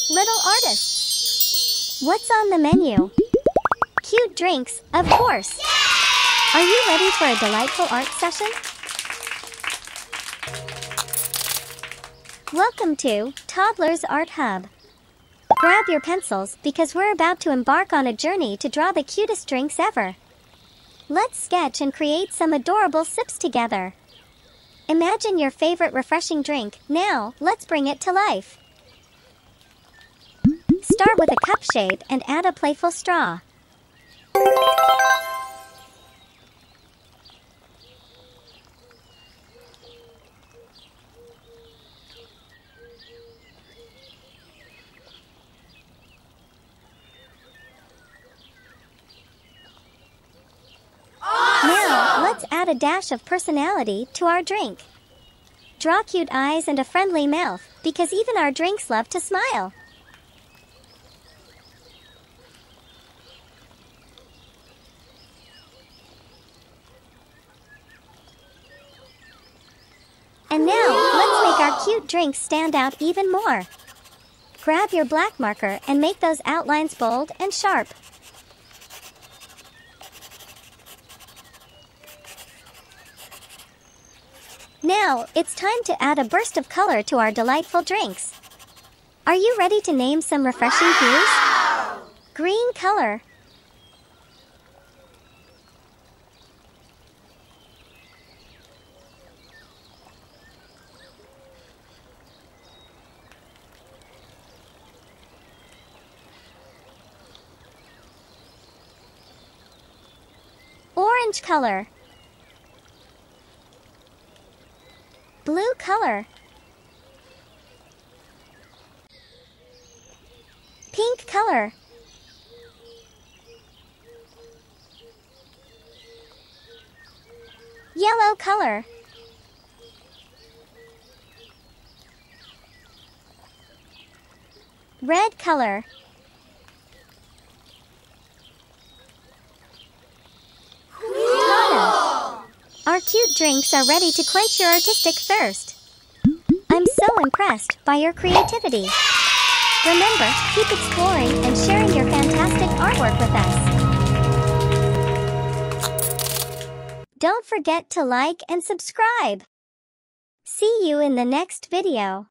little artists. What's on the menu? Cute drinks, of course. Are you ready for a delightful art session? Welcome to Toddlers Art Hub. Grab your pencils because we're about to embark on a journey to draw the cutest drinks ever. Let's sketch and create some adorable sips together. Imagine your favorite refreshing drink. Now, let's bring it to life. Start with a cup shape and add a playful straw. Now, let's add a dash of personality to our drink. Draw cute eyes and a friendly mouth, because even our drinks love to smile. And now, let's make our cute drinks stand out even more. Grab your black marker and make those outlines bold and sharp. Now, it's time to add a burst of color to our delightful drinks. Are you ready to name some refreshing hues? Green color. Orange color. Blue color. Pink color. Yellow color. Red color. Our cute drinks are ready to quench your artistic thirst. I'm so impressed by your creativity. Remember, keep exploring and sharing your fantastic artwork with us. Don't forget to like and subscribe. See you in the next video.